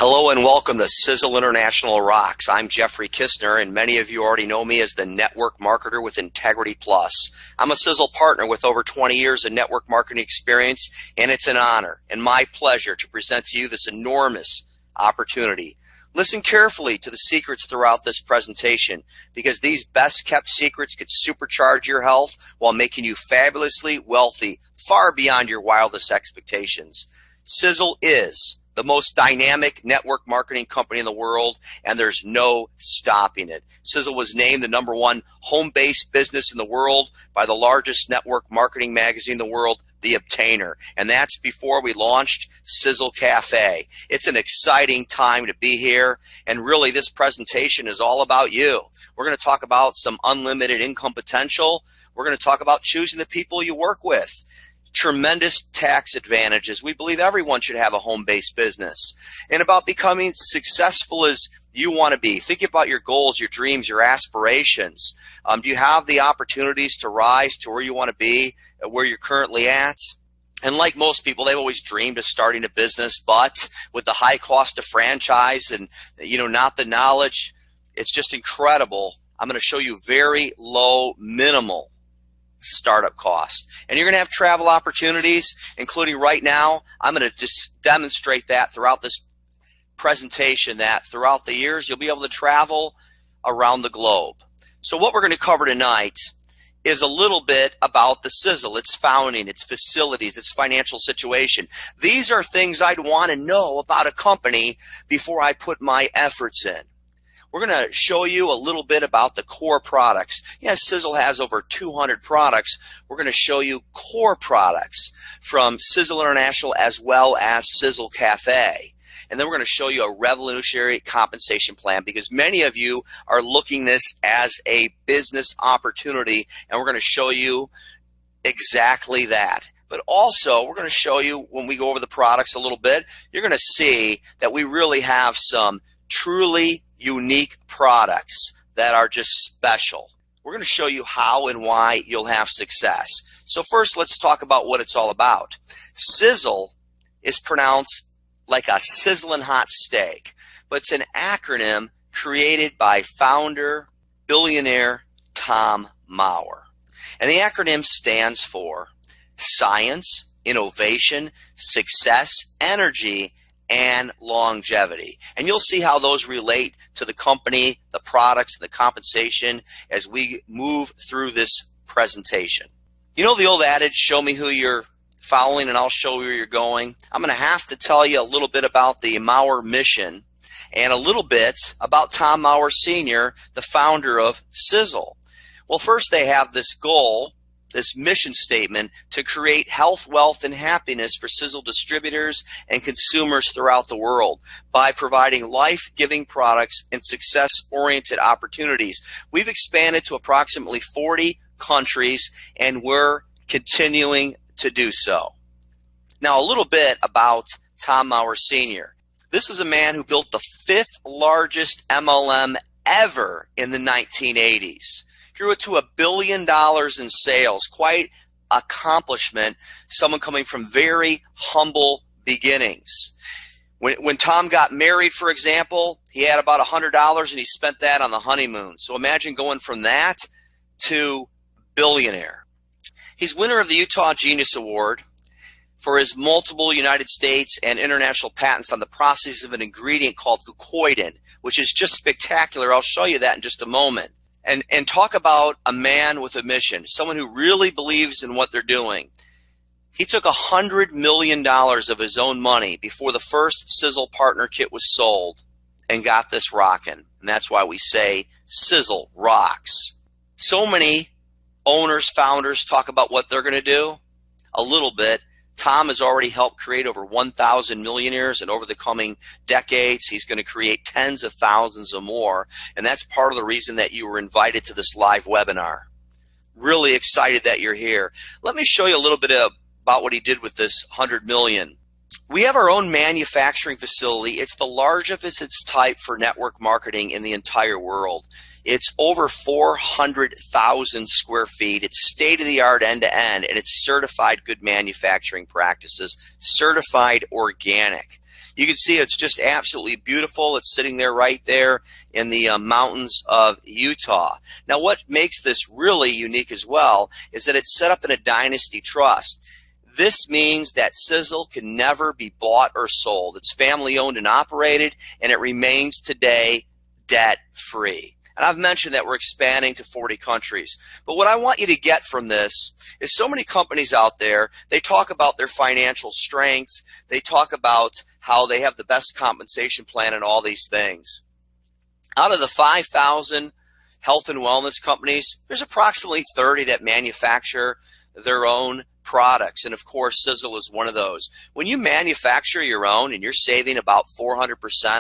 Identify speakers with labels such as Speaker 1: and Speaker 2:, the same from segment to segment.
Speaker 1: Hello and welcome to Sisel International Rocks. I'm Jeffrey Kistner, and many of you already know me as the Network Marketer with Integrity Plus. I'm a Sisel partner with over 20 years of network marketing experience, and it's an honor and my pleasure to present to you this enormous opportunity. Listen carefully to the secrets throughout this presentation, because these best-kept secrets could supercharge your health while making you fabulously wealthy, far beyond your wildest expectations. Sisel is the most dynamic network marketing company in the world, and there's no stopping it. Sisel was named the #1 home-based business in the world by the largest network marketing magazine in the world, The Obtainer, and that's before we launched Sisel Cafe. It's an exciting time to be here, and really this presentation is all about you. We're going to talk about some unlimited income potential. We're going to talk about choosing the people you work with. Tremendous tax advantages. We believe everyone should have a home-based business, and about becoming successful as you want to be. Think about your goals, your dreams, your aspirations. Do you have the opportunities to rise to where you want to be, where you're currently at? And like most people, they've always dreamed of starting a business, but with the high cost of franchise and not the knowledge, it's just incredible. I'm going to show you very low, minimal startup cost, and you're going to have travel opportunities, including right now. I'm going to just demonstrate that throughout this presentation, that throughout the years you'll be able to travel around the globe. So what we're going to cover tonight is a little bit about the Sisel, its founding, its facilities, its financial situation. These are things I'd want to know about a company before I put my efforts in. We're going to show you a little bit about the core products. Yes, Sisel has over 200 products. We're going to show you core products from Sisel International as well as Sisel Cafe. And then we're going to show you a revolutionary compensation plan, because many of you are looking this as a business opportunity, and we're going to show you exactly that. But also, we're going to show you, when we go over the products a little bit, you're going to see that we really have some truly unique products that are just special. We're going to show you how and why you'll have success. So first, let's talk about what it's all about. Sisel is pronounced like a sizzling hot steak, but it's an acronym created by founder, billionaire Tom Maurer. And the acronym stands for Science, Innovation, Success, Energy, and Longevity. And you'll see how those relate to the company, the products, and the compensation as we move through this presentation. You know the old adage, show me who you're following and I'll show you where you're going. I'm going to have to tell you a little bit about the Maurer mission and a little bit about Tom Maurer Sr., the founder of Sisel. Well, first they have this goal, this mission statement, to create health, wealth, and happiness for Sisel distributors and consumers throughout the world by providing life-giving products and success-oriented opportunities. We've expanded to approximately 40 countries, and we're continuing to do so. Now, a little bit about Tom Maurer Sr. This is a man who built the 5th largest MLM ever in the 1980s. Grew it to $1 billion in sales. Quite accomplishment. Someone coming from very humble beginnings. When Tom got married, for example, he had about $100 and he spent that on the honeymoon. So imagine going from that to billionaire. He's winner of the Utah Genius Award for his multiple United States and international patents on the process of an ingredient called fucoidin, which is just spectacular. I'll show you that in just a moment. And talk about a man with a mission, someone who really believes in what they're doing. He took $100 million of his own money before the first Sisel partner kit was sold and got this rocking. And that's why we say Sisel rocks. So many owners, founders talk about what they're going to do. A little bit. Tom has already helped create over 1,000 millionaires, and over the coming decades, he's going to create tens of thousands of more. And that's part of the reason that you were invited to this live webinar. Really excited that you're here. Let me show you a little bit about what he did with this 100 million. We have our own manufacturing facility. It's the largest of its type for network marketing in the entire world. It's over 400,000 square feet. It's state-of-the-art end-to-end, and it's certified good manufacturing practices, certified organic. You can see it's just absolutely beautiful. It's sitting there right there in the mountains of Utah. Now, what makes this really unique as well is that it's set up in a dynasty trust. This means that Sisel can never be bought or sold. It's family owned and operated, and it remains today debt-free. And I've mentioned that we're expanding to 40 countries. But what I want you to get from this is so many companies out there, they talk about their financial strength. They talk about how they have the best compensation plan and all these things. Out of the 5,000 health and wellness companies, there's approximately 30 that manufacture their own products. And of course, Sisel is one of those. When you manufacture your own and you're saving about 400%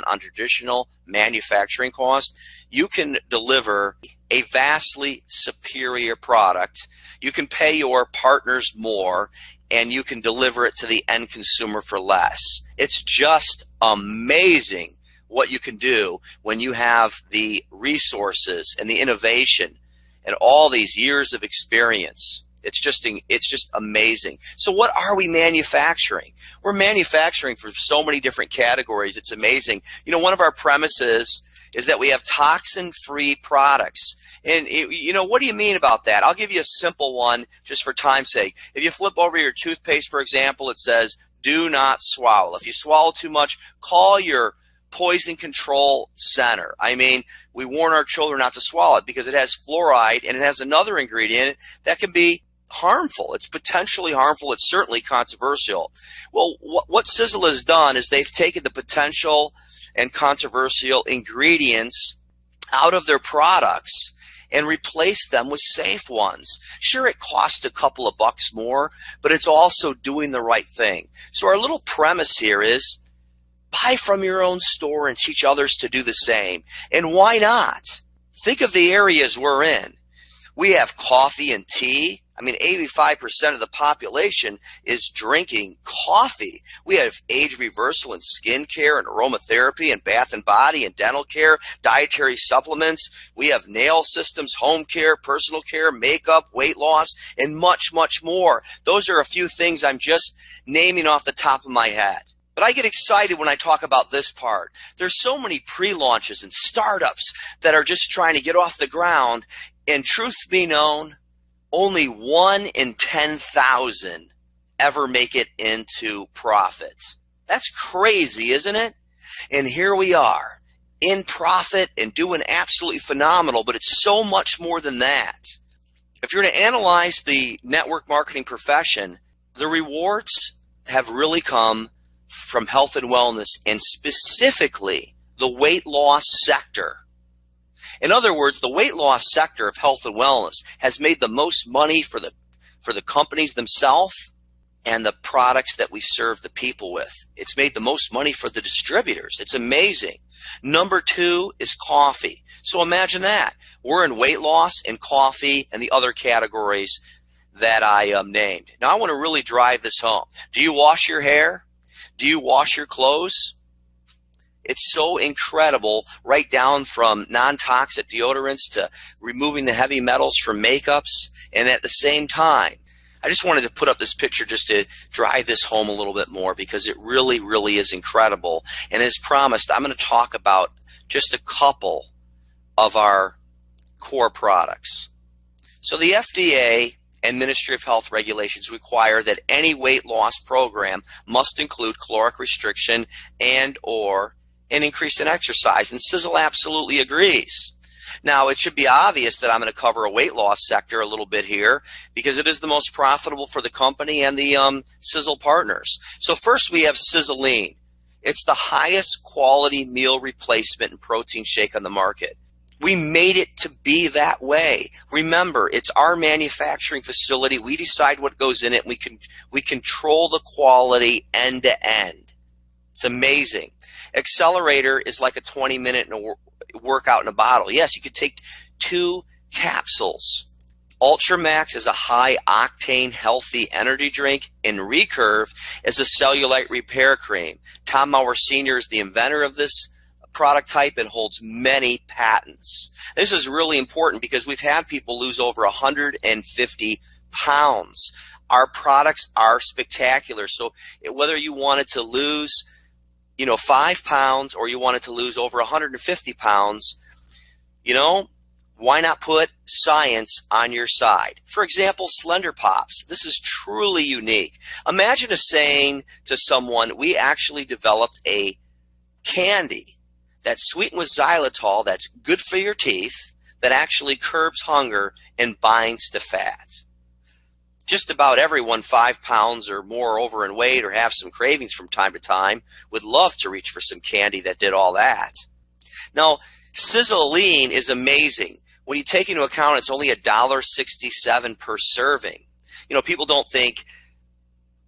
Speaker 1: on traditional manufacturing costs, you can deliver a vastly superior product. You can pay your partners more, and you can deliver it to the end consumer for less. It's just amazing what you can do when you have the resources and the innovation and all these years of experience. It's just amazing. So what are we manufacturing? We're manufacturing for so many different categories. It's amazing. You know, one of our premises is that we have toxin-free products. And, what do you mean about that? I'll give you a simple one just for time's sake. If you flip over your toothpaste, for example, it says, do not swallow. If you swallow too much, call your poison control center. I mean, we warn our children not to swallow it because it has fluoride and it has another ingredient that can be harmful. It's potentially harmful. It's certainly controversial. Well, what Sisel has done is they've taken the potential and controversial ingredients out of their products and replaced them with safe ones. Sure, it costs a couple of bucks more, but it's also doing the right thing. So our little premise here is buy from your own store and teach others to do the same. And why not? Think of the areas we're in. We have coffee and tea. I mean, 85% of the population is drinking coffee. We have age reversal and skincare and aromatherapy and bath and body and dental care, dietary supplements. We have nail systems, home care, personal care, makeup, weight loss, and much, much more. Those are a few things I'm just naming off the top of my head. But I get excited when I talk about this part. There's so many pre-launches and startups that are just trying to get off the ground. And truth be known, only 1 in 10,000 ever make it into profit. That's crazy, isn't it? And here we are, in profit and doing absolutely phenomenal, but it's so much more than that. If you're to analyze the network marketing profession, the rewards have really come from health and wellness, and specifically the weight loss sector. In other words, the weight loss sector of health and wellness has made the most money for the companies themselves and the products that we serve the people with. It's made the most money for the distributors. It's amazing. Number 2 is coffee. So imagine that. We're in weight loss and coffee and the other categories that I named. Now I want to really drive this home. Do you wash your hair? Do you wash your clothes? It's so incredible, right down from non-toxic deodorants to removing the heavy metals from makeups. And at the same time, I just wanted to put up this picture just to drive this home a little bit more because it really, really is incredible. And as promised, I'm going to talk about just a couple of our core products. So the FDA and Ministry of Health regulations require that any weight loss program must include caloric restriction and or an increase in exercise, and Sisel absolutely agrees. Now, it should be obvious that I'm going to cover a weight loss sector a little bit here because it is the most profitable for the company and the Sisel partners. So first we have Siseline. It's the highest quality meal replacement and protein shake on the market. We made it to be that way. Remember, it's our manufacturing facility. We decide what goes in it. We control the quality end to end. It's amazing. Accelerator is like a 20-minute workout in a bottle. Yes, you could take 2 capsules. Ultramax is a high-octane, healthy energy drink, and Recurve is a cellulite repair cream. Tom Mauer Sr. is the inventor of this product type and holds many patents. This is really important because we've had people lose over 150 pounds. Our products are spectacular. So whether you wanted to lose 5 pounds, or you wanted to lose over 150 pounds, you know, why not put science on your side? For example, Slender Pops. This is truly unique. Imagine us saying to someone, we actually developed a candy that's sweetened with xylitol that's good for your teeth, that actually curbs hunger and binds to fat. Just about everyone 5 pounds or more over in weight or have some cravings from time to time would love to reach for some candy that did all that. Now, Sisel is amazing. When you take into account it's only $1.67 per serving. People don't think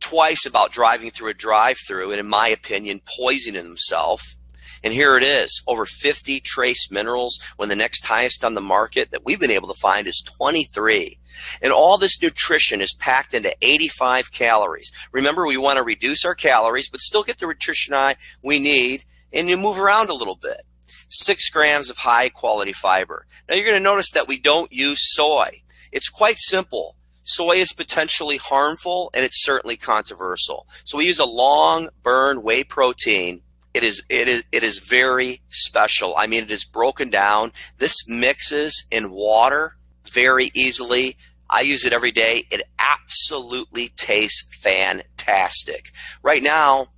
Speaker 1: twice about driving through a drive-through and, in my opinion, poisoning themselves. And here it is, over 50 trace minerals, when the next highest on the market that we've been able to find is 23. And all this nutrition is packed into 85 calories. Remember, we want to reduce our calories, but still get the nutrition we need, and you move around a little bit. 6 grams of high quality fiber. Now you're going to notice that we don't use soy. It's quite simple. Soy is potentially harmful, and it's certainly controversial. So we use a long burn whey protein. It is very special. I mean, it is broken down. This mixes in water very easily. I use it every day. It absolutely tastes fantastic. Right now,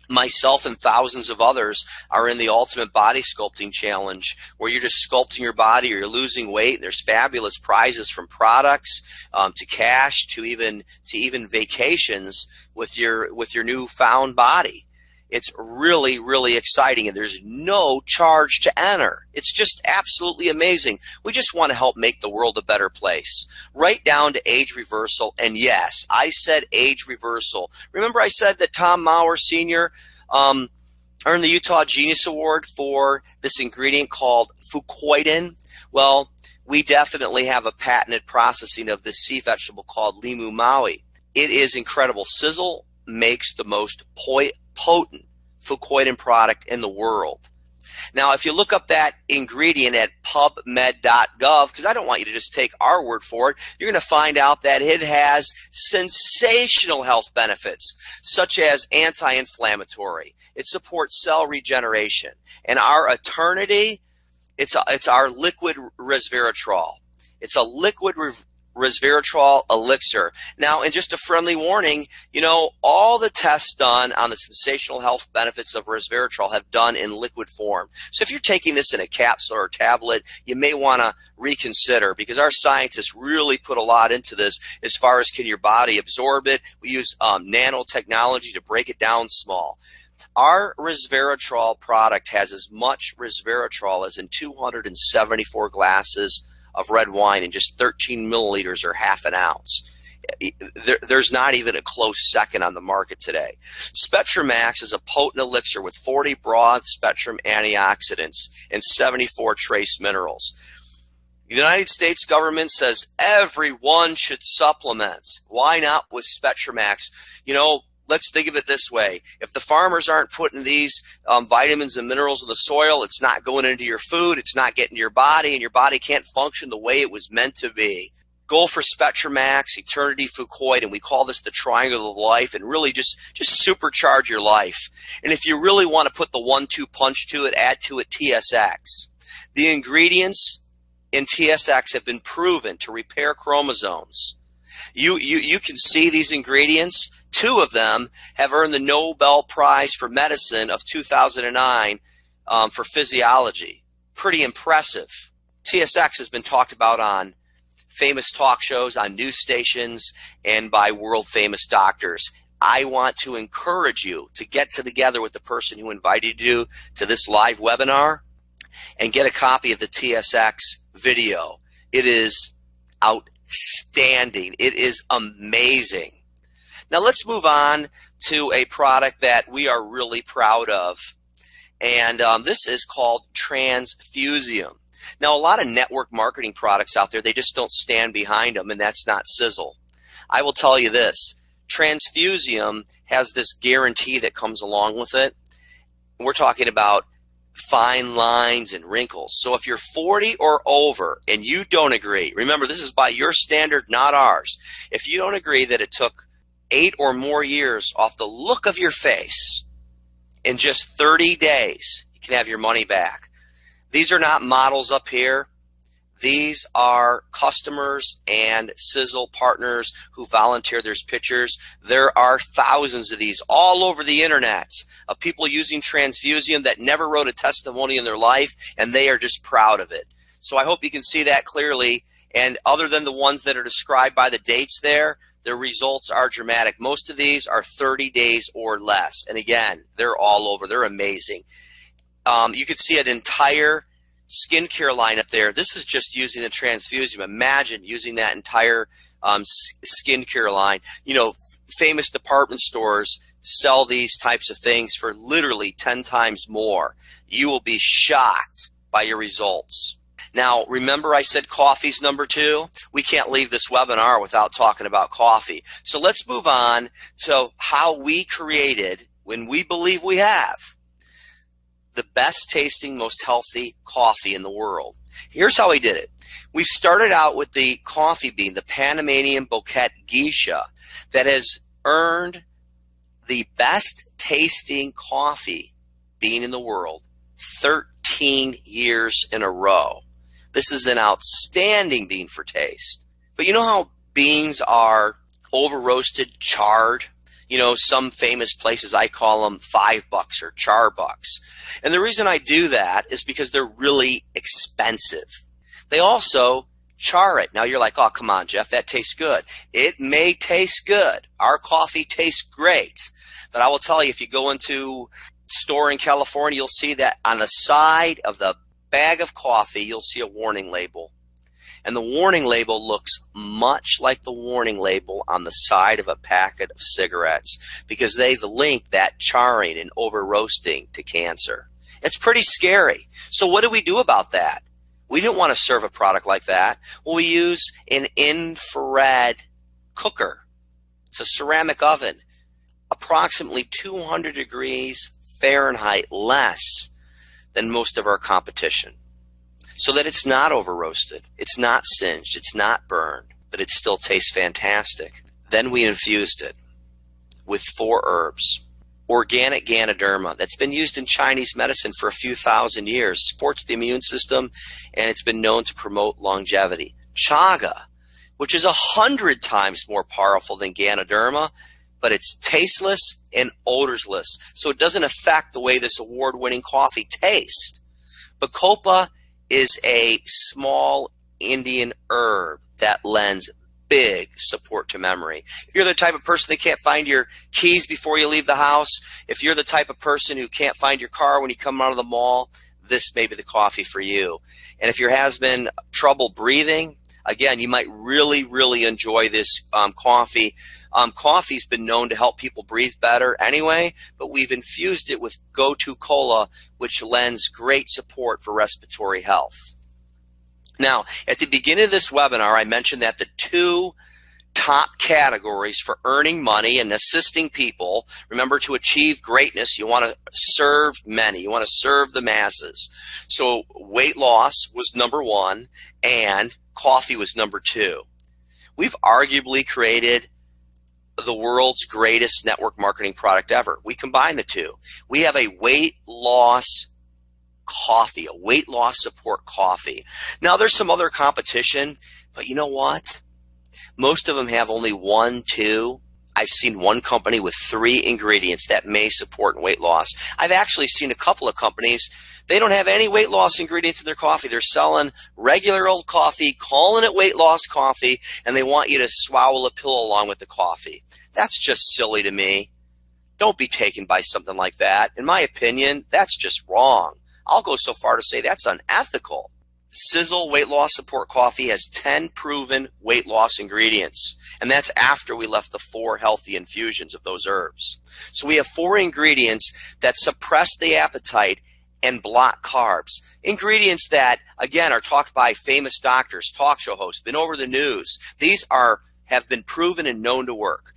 Speaker 1: myself and thousands of others are in the Ultimate Body Sculpting Challenge, where you're just sculpting your body or you're losing weight. There's fabulous prizes, from products to cash to even vacations with your newfound body. It's really, really exciting, and there's no charge to enter. It's just absolutely amazing. We just want to help make the world a better place, right down to age reversal. And yes, I said age reversal. Remember I said that Tom Maurer Sr. Earned the Utah Genius Award for this ingredient called fucoidan? Well, we definitely have a patented processing of this sea vegetable called limu maui. It is incredible. Sisel makes the most potent fucoidan product in the world. Now, if you look up that ingredient at pubmed.gov, because I don't want you to just take our word for it, you're going to find out that it has sensational health benefits, such as anti-inflammatory. It supports cell regeneration. And our Eternity, it's our liquid resveratrol. It's a liquid resveratrol elixir. Now, and just a friendly warning, all the tests done on the sensational health benefits of resveratrol have done in liquid form. So if you're taking this in a capsule or a tablet, you may want to reconsider, because our scientists really put a lot into this as far as can your body absorb it. We use nanotechnology to break it down small. Our resveratrol product has as much resveratrol as in 274 glasses of red wine, and just 13 milliliters or half an ounce. There's not even a close second on the market today. Spectramax is a potent elixir with 40 broad spectrum antioxidants and 74 trace minerals. The United States government says everyone should supplement. Why not with Spectramax? Let's think of it this way. If the farmers aren't putting these vitamins and minerals in the soil, it's not going into your food, it's not getting to your body, and your body can't function the way it was meant to be. Go for Spectramax, Eternity, Fucoid, and we call this the triangle of life, and really just supercharge your life. And if you really want to put the 1-2 punch to it, add to it TSX. The ingredients in TSX have been proven to repair chromosomes. You can see these ingredients. 2 of them have earned the Nobel Prize for Medicine of 2009 for physiology. Pretty impressive. TSX has been talked about on famous talk shows, on news stations, and by world-famous doctors. I want to encourage you to get together with the person who invited you to this live webinar and get a copy of the TSX video. It is outstanding. It is amazing. Now let's move on to a product that we are really proud of, and this is called Transfusium. Now, a lot of network marketing products out there, they just don't stand behind them, and that's not Sisel. I will tell you this, Transfusium has this guarantee that comes along with it. We're talking about fine lines and wrinkles. So if you're 40 or over and you don't agree, remember this is by your standard, not ours. If you don't agree that it took 8 or more years off the look of your face In just 30 days, you can have your money back. These are not models up here. These are customers and Sisel partners who volunteer. There's pictures. There are thousands of these all over the internet of people using Transfusium that never wrote a testimony in their life, and they are just proud of it. So I hope you can see that clearly. And other than the ones that are described by the dates there, their results are dramatic. Most of these are 30 days or less. And again, they're all over. They're amazing. You can see an entire skincare line up there. This is just using the Transfusium. Imagine using that entire skincare line. You know, famous department stores sell these types of things for literally 10 times more. You will be shocked by your results. Now, remember I said coffee's number 2? We can't leave this webinar without talking about coffee. So let's move on to how we created, when we believe we have, the best tasting, most healthy coffee in the world. Here's how we did it. We started out with the coffee bean, the Panamanian Bouquet Geisha, that has earned the best tasting coffee bean in the world 13 years in a row. This is an outstanding bean for taste. But you know how beans are over roasted, charred? You know, some famous places, I call them $5 or char bucks. And the reason I do that is because they're really expensive. They also char it. Now you're like, oh, come on, Jeff, that tastes good. It may taste good. Our coffee tastes great. But I will tell you, if you go into a store in California, you'll see that on the side of the bag of coffee, you'll see a warning label. And the warning label looks much like the warning label on the side of a packet of cigarettes because they've linked that charring and over roasting to cancer. It's pretty scary. So what do we do about that? We didn't want to serve a product like that. Well, we use an infrared cooker. It's a ceramic oven, approximately 200 degrees Fahrenheit less than most of our competition, so that it's not over roasted, it's not singed, it's not burned, but it still tastes fantastic. Then we infused it with 4 herbs. Organic Ganoderma, that's been used in Chinese medicine for a few thousand years, supports the immune system, and it's been known to promote longevity. Chaga, which is 100 times more powerful than Ganoderma, but it's tasteless and odorless, so it doesn't affect the way this award-winning coffee tastes. Bacopa is a small Indian herb that lends big support to memory. If you're the type of person that can't find your keys before you leave the house, if you're the type of person who can't find your car when you come out of the mall, this may be the coffee for you. And if your has been trouble breathing, again, you might really, really enjoy this coffee. Coffee's been known to help people breathe better anyway, but we've infused it with Go-To Cola, which lends great support for respiratory health. Now, at the beginning of this webinar, I mentioned that the 2 top categories for earning money and assisting people, remember, to achieve greatness, you want to serve many, you want to serve the masses. So weight loss was number 1 and coffee was number 2. We've arguably created the world's greatest network marketing product ever. We combine the 2. We have a weight loss coffee, a weight loss support coffee. Now there's some other competition, but you know what? Most of them have only 1, 2. I've seen one company with 3 ingredients that may support weight loss. I've actually seen a couple of companies, they don't have any weight loss ingredients in their coffee. They're selling regular old coffee, calling it weight loss coffee, and they want you to swallow a pill along with the coffee. That's just silly to me. Don't be taken by something like that. In my opinion, that's just wrong. I'll go so far to say that's unethical. Sisel Weight Loss Support Coffee has 10 proven weight loss ingredients, and that's after we left the 4 healthy infusions of those herbs. So we have 4 ingredients that suppress the appetite and block carbs. Ingredients that, again, are talked by famous doctors, talk show hosts, been over the news. These have been proven and known to work.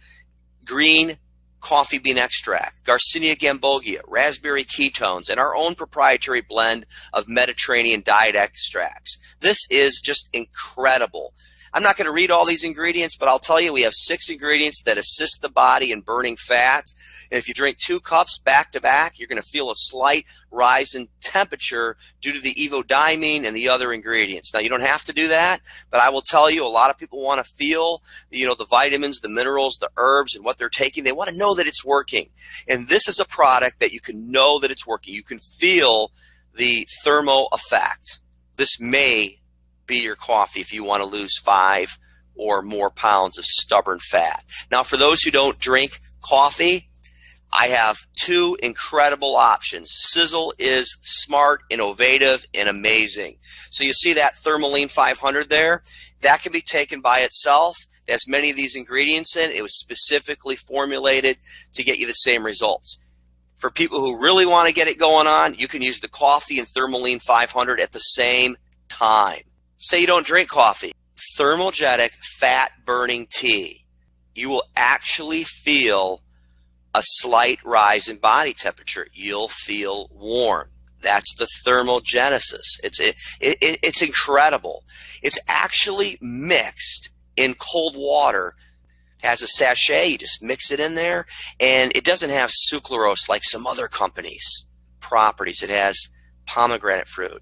Speaker 1: Green coffee bean extract, Garcinia gambogia, raspberry ketones, and our own proprietary blend of Mediterranean diet extracts. This is just incredible. I'm not going to read all these ingredients, but I'll tell you we have 6 ingredients that assist the body in burning fat. And if you drink 2 cups back to back, you're going to feel a slight rise in temperature due to the evodimine and the other ingredients. Now, you don't have to do that, but I will tell you a lot of people want to feel, the vitamins, the minerals, the herbs, and what they're taking. They want to know that it's working. And this is a product that you can know that it's working. You can feel the thermo effect. This may be your coffee if you want to lose 5 or more pounds of stubborn fat. Now, for those who don't drink coffee, I have 2 incredible options. Sisel is smart, innovative, and amazing. So you see that Thermoline 500 there? That can be taken by itself. It has many of these ingredients in it. It was specifically formulated to get you the same results. For people who really want to get it going on, you can use the coffee and Thermoline 500 at the same time. Say you don't drink coffee. Thermogenic fat burning tea. You will actually feel a slight rise in body temperature. You'll feel warm. That's the thermogenesis. It's incredible. It's actually mixed in cold water. It has a sachet. You just mix it in there, and it doesn't have sucralose like some other companies' properties. It has pomegranate fruit,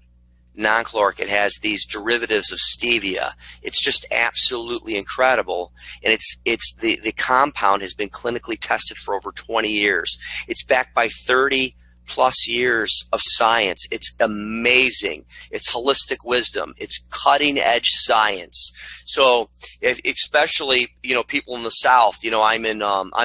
Speaker 1: non-caloric. It has these derivatives of stevia. It's just absolutely incredible. And the compound has been clinically tested for over 20 years. It's backed by 30 plus years of science. It's amazing. It's holistic wisdom. It's cutting edge science. So especially, people in the South, I'm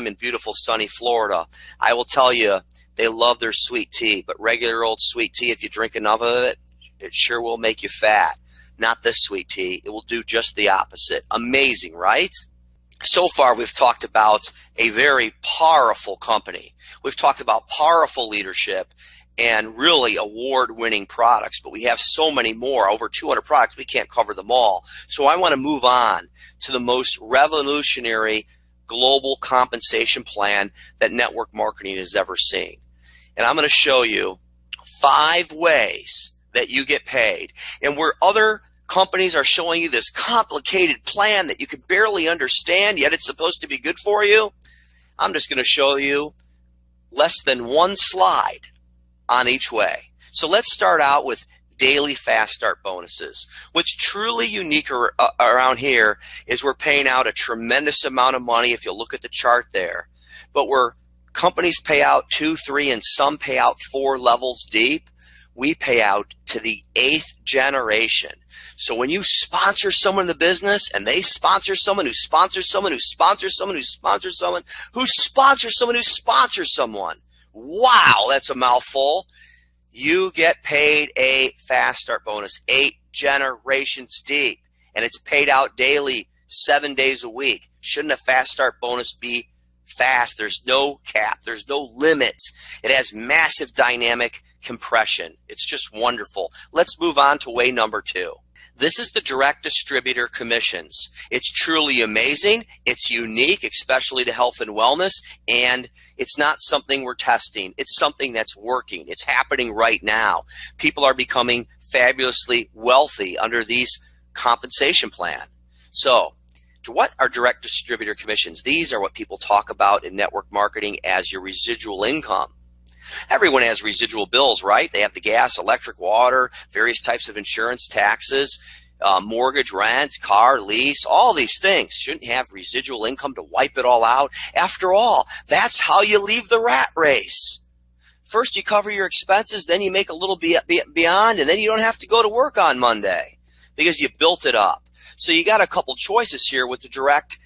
Speaker 1: in beautiful sunny Florida. I will tell you, they love their sweet tea, but regular old sweet tea, if you drink enough of it, it sure will make you fat. Not this sweet tea. It will do just the opposite. Amazing, right? So far, we've talked about a very powerful company. We've talked about powerful leadership and really award-winning products, but we have so many more, over 200 products. We can't cover them all. So I want to move on to the most revolutionary global compensation plan that network marketing has ever seen. And I'm going to show you 5 ways that you get paid. And where other companies are showing you this complicated plan that you can barely understand, yet it's supposed to be good for you, I'm just going to show you less than 1 slide on each way. So let's start out with daily fast start bonuses. What's truly unique around here is we're paying out a tremendous amount of money, if you look at the chart there. But where companies pay out 2, 3, and some pay out 4 levels deep, we pay out to the 8th generation. So when you sponsor someone in the business and they sponsor someone who sponsors someone who sponsors someone who sponsors someone who sponsors someone who sponsors someone, wow, that's a mouthful. You get paid a fast start bonus, 8 generations deep, and it's paid out daily, 7 days a week. Shouldn't a fast start bonus be fast? There's no cap. There's no limits. It has massive dynamic compression. It's just wonderful. Let's move on to way number 2. This is the direct distributor commissions. It's truly amazing. It's unique, especially to health and wellness, and it's not something we're testing. It's something that's working. It's happening right now. People are becoming fabulously wealthy under these compensation plan. So, what are direct distributor commissions? These are what people talk about in network marketing as your residual income. Everyone has residual bills, right? They have the gas, electric, water, various types of insurance, taxes, mortgage, rent, car, lease, all these things. Shouldn't you have residual income to wipe it all out? After all, that's how you leave the rat race. First, you cover your expenses, then you make a little beyond, and then you don't have to go to work on Monday because you built it up. So you got a couple choices here with the direct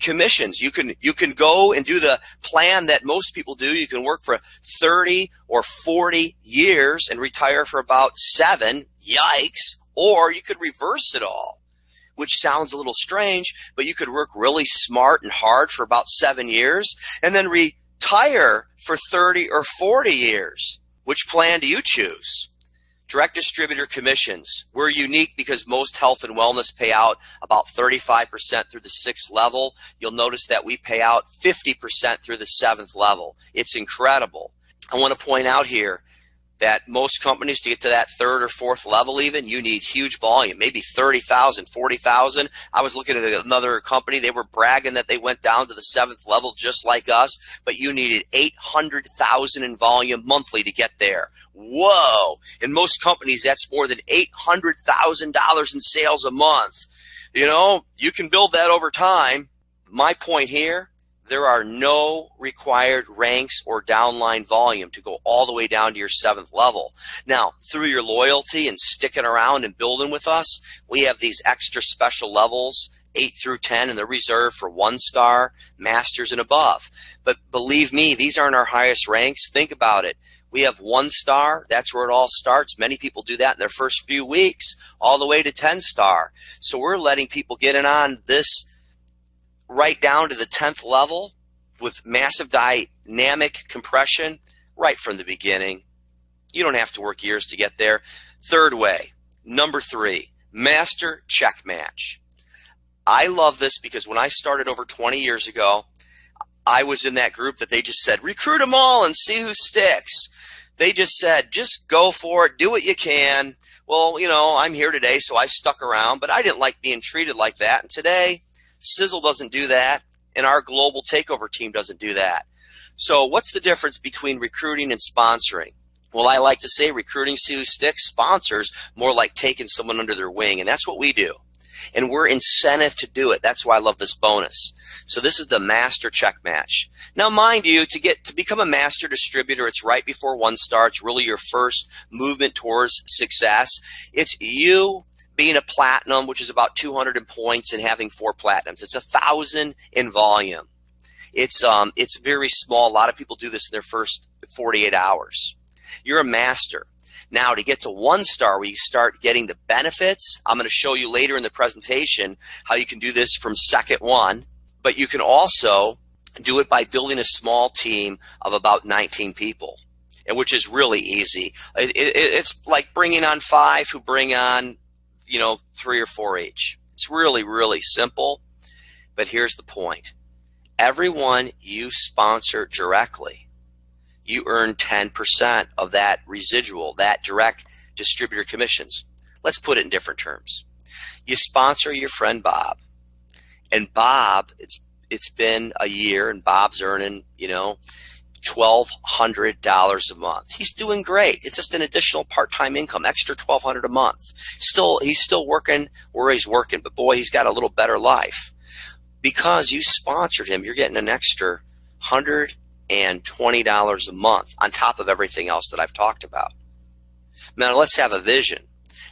Speaker 1: commissions. You can go and do the plan that most people do. You can work for 30 or 40 years and retire for about 7. Yikes. Or you could reverse it all, which sounds a little strange, but you could work really smart and hard for about 7 years and then retire for 30 or 40 years. Which plan do you choose? Direct distributor commissions. We're unique because most health and wellness pay out about 35% through the 6th level. You'll notice that we pay out 50% through the 7th level. It's incredible. I want to point out here, that most companies, to get to that third or fourth level even, you need huge volume, maybe 30,000, 40,000. I was looking at another company. They were bragging that they went down to the seventh level just like us, but you needed 800,000 in volume monthly to get there. Whoa. In most companies, that's more than $800,000 in sales a month. You know, you can build that over time. My point here, there are no required ranks or downline volume to go all the way down to your seventh level. Now, through your loyalty and sticking around and building with us, we have these extra special levels, 8 through 10, and they're reserved for 1-star, masters, and above. But believe me, these aren't our highest ranks. Think about it. We have 1-star. That's where it all starts. Many people do that in their first few weeks, all the way to 10-star. So we're letting people get in on this right down to the 10th level with massive dynamic compression right from the beginning. You don't have to work years to get there. Third way, number 3, master check match. I love this because when I started over 20 years ago, I was in that group that they just said, recruit them all and see who sticks. They just said, just go for it, do what you can. Well, you know, I'm here today, so I stuck around, but I didn't like being treated like that. And today, Sisel doesn't do that, and our global takeover team doesn't do that. So what's the difference between recruiting and sponsoring? Well, I like to say recruiting see who sticks, sponsors more like taking someone under their wing, and that's what we do. And we're incentive to do it. That's why I love this bonus. So this is the master check match. Now, mind you, to become a master distributor, it's right before 1-star. It's really your first movement towards success. It's you being a platinum, which is about 200 in points, and having 4 platinums. It's 1,000 in volume. It's very small. A lot of people do this in their first 48 hours. You're a master. Now, to get to 1-star, where you start getting the benefits, I'm going to show you later in the presentation how you can do this from second one, but you can also do it by building a small team of about 19 people, and which is really easy. It's like bringing on 5 who bring on, you know, 3 or 4 each. It's really, really simple, but here's the point. Everyone you sponsor directly, you earn 10% of that residual, that direct distributor commissions. Let's put it in different terms. You sponsor your friend Bob, and Bob, it's been a year, and Bob's earning, you know, $1,200 a month. He's doing great. It's just an additional part-time income, extra $1,200 a month. He's still working where he's working, but boy, he's got a little better life. Because you sponsored him, you're getting an extra $120 a month on top of everything else that I've talked about. Now let's have a vision.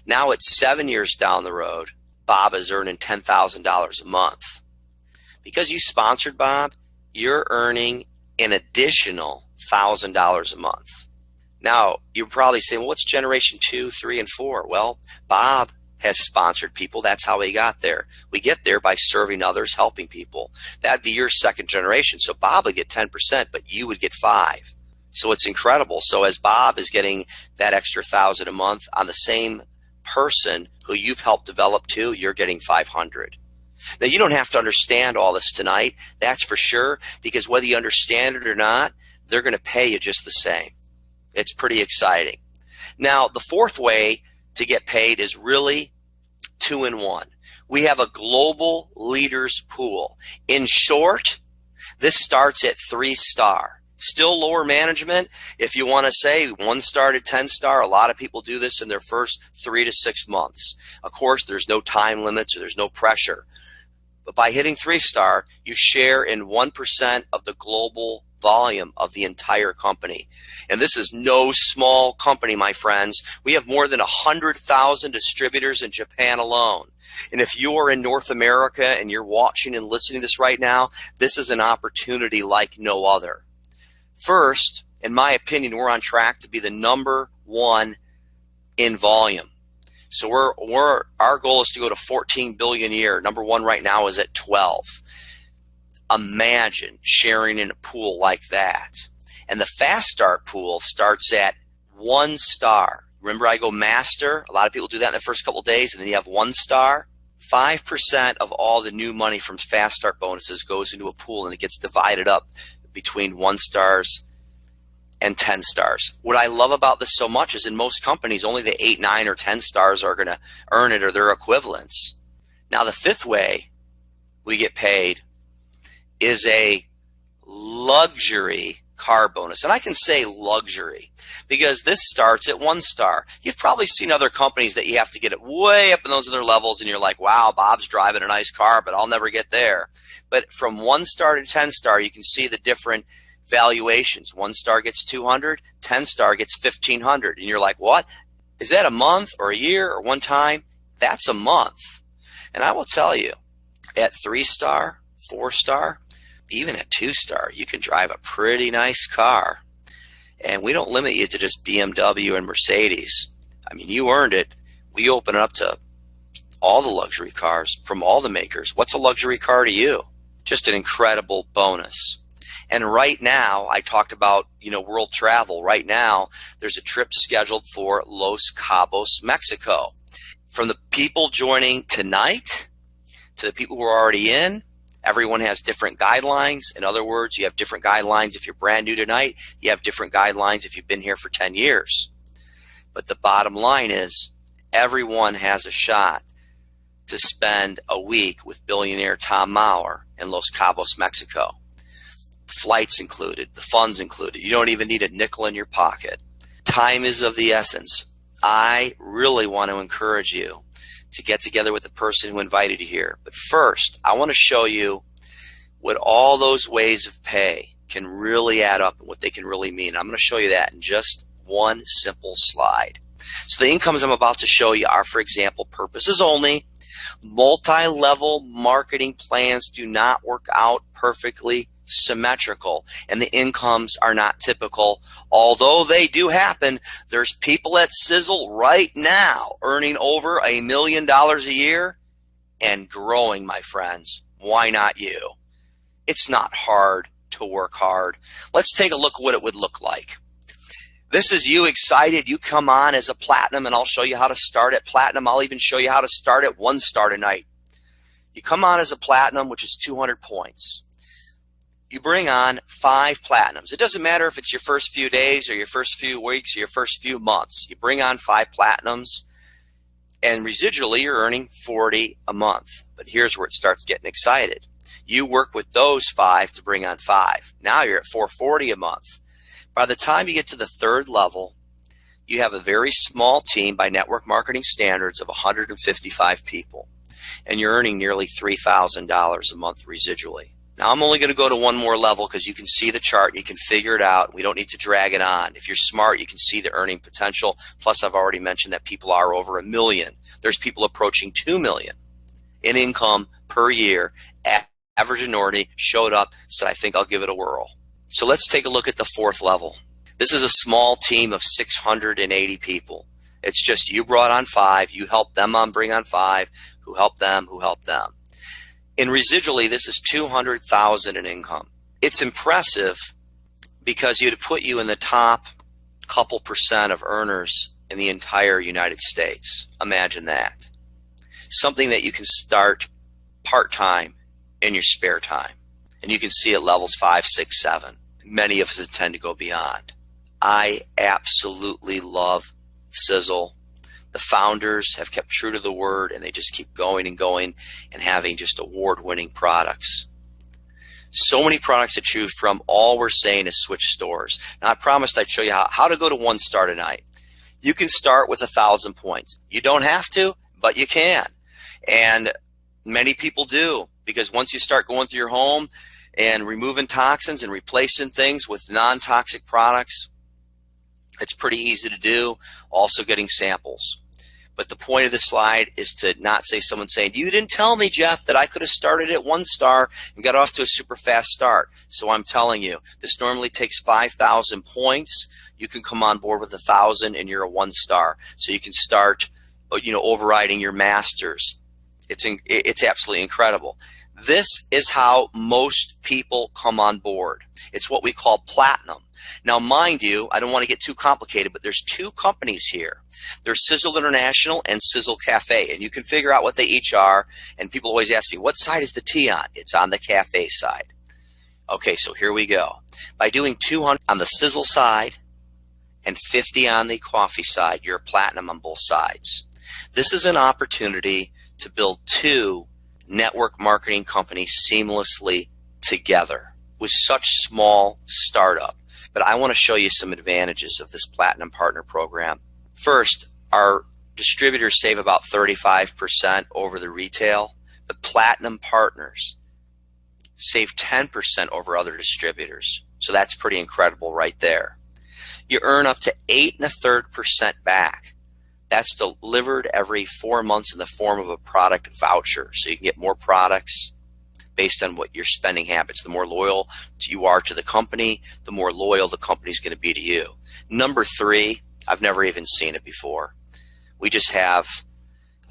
Speaker 1: Now it's 7 years down the road, Bob is earning $10,000 a month. Because you sponsored Bob, you're earning an additional $1,000 a month. Now, you're probably saying, well, what's generation 2, 3, and 4? Well, Bob has sponsored people. That's how he got there. We get there by serving others, helping people. That'd be your second generation. So Bob would get 10%, but you would get 5%. So it's incredible. So as Bob is getting that extra $1,000 a month on the same person who you've helped develop too, you're getting 500. Now, you don't have to understand all this tonight, that's for sure, because whether you understand it or not, they're going to pay you just the same. It's pretty exciting. Now, the fourth way to get paid is really 2-in-1. We have a global leaders pool. In short, this starts at 3-star. Still lower management. If you want to say 1-star to 10-star, a lot of people do this in their first 3 to 6 months. Of course, there's no time limits or there's no pressure. But by hitting 3-star, you share in 1% of the global volume of the entire company. And this is no small company, my friends. We have more than 100,000 distributors in Japan alone. And if you are in North America and you're watching and listening to this right now, this is an opportunity like no other. First, in my opinion, we're on track to be the #1 in volume. So our goal is to go to 14 billion a year. #1 right now is at 12. Imagine sharing in a pool like that. And the fast start pool starts at 1-star. Remember, I go master. A lot of people do that in the first couple of days, and then you have 1-star. 5% of all the new money from fast start bonuses goes into a pool, and it gets divided up between 1-stars and 10 stars. What I love about this so much is in most companies, only the 8, 9, or 10 stars are going to earn it or their equivalents. Now, the fifth way we get paid is a luxury car bonus. And I can say luxury because this starts at 1 star. You've probably seen other companies that you have to get it way up in those other levels and you're like, wow, Bob's driving a nice car, but I'll never get there. But from 1 star to 10 star, you can see the different valuations. 1 star gets 200, 10 star gets 1,500. And you're like, what? Is that a month or a year or one time? That's a month. And I will tell you, at 3 star, 4 star, even at 2 star, you can drive a pretty nice car. And we don't limit you to just BMW and Mercedes. I mean, you earned it. We open it up to all the luxury cars from all the makers. What's a luxury car to you? Just an incredible bonus. And right now, I talked about, world travel. Right now, there's a trip scheduled for Los Cabos, Mexico. From the people joining tonight to the people who are already in, everyone has different guidelines. In other words, you have different guidelines if you're brand new tonight. You have different guidelines if you've been here for 10 years. But the bottom line is everyone has a shot to spend a week with billionaire Tom Maurer in Los Cabos, Mexico. Flights included, the funds included. You don't even need a nickel in your pocket. Time is of the essence. I really want to encourage you to get together with the person who invited you here. But first, I want to show you what all those ways of pay can really add up and what they can really mean. I'm going to show you that in just one simple slide. So the incomes I'm about to show you are, for example, purposes only. Multi-level marketing plans do not work out perfectly symmetrical, and the incomes are not typical. Although they do happen, there's people at Sisel right now earning over $1 million a year and growing, my friends. Why not you? It's not hard to work hard. Let's take a look at what it would look like. This is you excited. You come on as a platinum, and I'll show you how to start at platinum. I'll even show you how to start at 1 star tonight. You come on as a platinum, which is 200 points. You bring on 5 platinums. It doesn't matter if it's your first few days or your first few weeks or your first few months. You bring on 5 platinums, and residually you're earning 40 a month. But here's where it starts getting excited. You work with those 5 to bring on 5. Now you're at 440 a month. By the time you get to the 3rd level, you have a very small team by network marketing standards of 155 people, and you're earning nearly $3,000 a month residually. Now, I'm only going to go to one more level because you can see the chart and you can figure it out. We don't need to drag it on. If you're smart, you can see the earning potential. Plus, I've already mentioned that people are over $1 million. There's people approaching $2 million in income per year. Average minority showed up, said, I think I'll give it a whirl. So let's take a look at the 4th level. This is a small team of 680 people. It's just you brought on 5, you helped them on bring on 5, who helped them, who helped them. In residually, this is $200,000 in income. It's impressive because you'd put you in the top couple percent of earners in the entire United States. Imagine that. Something that you can start part-time in your spare time. And you can see at levels 5, 6, 7. Many of us intend to go beyond. I absolutely love Sisel. The founders have kept true to the word, and they just keep going and going and having just award-winning products. So many products to choose from. All we're saying is switch stores. Now, I promised I'd show you how to go to 1 star tonight. You can start with 1,000 points. You don't have to, but you can. And many people do, because once you start going through your home and removing toxins and replacing things with non-toxic products, it's pretty easy to do. Also getting samples. But the point of this slide is to not say someone saying, you didn't tell me, Jeff, that I could have started at 1 star and got off to a super fast start. So I'm telling you, this normally takes 5,000 points. You can come on board with 1,000 and you're a 1 star. So you can start, overriding your masters. It's absolutely incredible. This is how most people come on board. It's what we call platinum. Now, mind you, I don't want to get too complicated, but there's 2 companies here. There's Sisel International and Sisel Cafe, and you can figure out what they each are. And people always ask me, what side is the T on? It's on the cafe side. Okay, so here we go. By doing 200 on the Sisel side and 50 on the coffee side, you're platinum on both sides. This is an opportunity to build two network marketing companies seamlessly together with such small startup. But I want to show you some advantages of this Platinum Partner Program. First, our distributors save about 35% over the retail, but Platinum Partners save 10% over other distributors. So that's pretty incredible right there. You earn up to 8 1/3% back. That's delivered every 4 months in the form of a product voucher. So you can get more products based on what your spending habits. The more loyal you are to the company, the more loyal the company is going to be to you. Number 3, I've never even seen it before. We just have,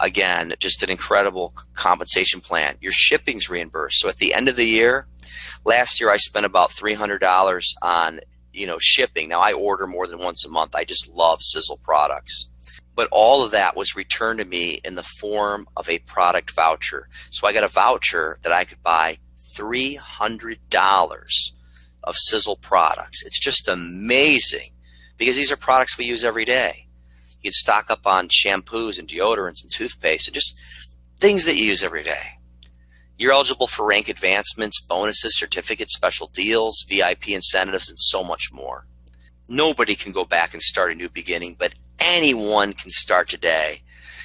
Speaker 1: again, just an incredible compensation plan. Your shipping's reimbursed. So at the end of the year, last year I spent about $300 on shipping. Now I order more than once a month. I just love Sisel products. But all of that was returned to me in the form of a product voucher. So I got a voucher that I could buy $300 of Sisel products. It's just amazing because these are products we use every day. You can stock up on shampoos and deodorants and toothpaste and just things that you use every day. You're eligible for rank advancements, bonuses, certificates, special deals, VIP incentives, and so much more. Nobody can go back and start a new beginning, but anyone can start today.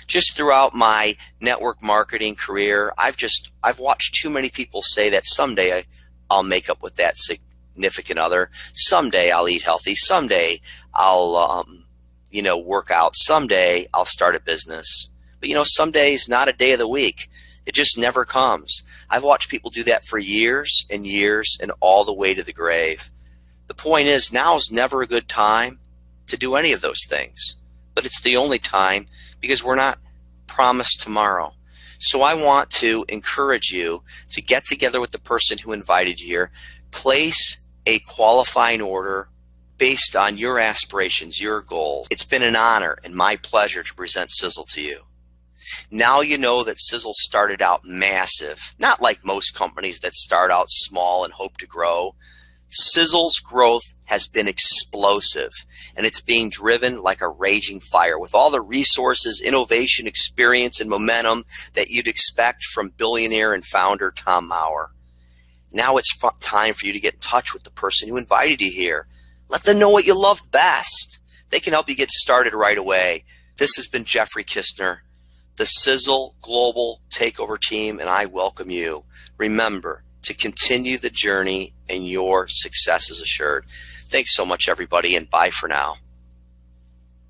Speaker 1: Just throughout my network marketing career, I've watched too many people say that someday I'll make up with that significant other. Someday I'll eat healthy. Someday I'll work out. Someday I'll start a business. But someday is not a day of the week. It just never comes. I've watched people do that for years and years and all the way to the grave. The point is, now is never a good time to do any of those things. But it's the only time because we're not promised tomorrow. So I want to encourage you to get together with the person who invited you here. Place a qualifying order based on your aspirations, your goals. It's been an honor and my pleasure to present Sisel to you. Now you know that Sisel started out massive, not like most companies that start out small and hope to grow. Sisel's growth has been explosive, and it's being driven like a raging fire with all the resources, innovation, experience, and momentum that you'd expect from billionaire and founder Tom Maurer. Now it's time for you to get in touch with the person who invited you here. Let them know what you love best. They can help you get started right away. This has been Jeffrey Kistner, the Sisel Global Takeover Team, and I welcome you. Remember to continue the journey and your success is assured. Thanks so much, everybody, and bye for now.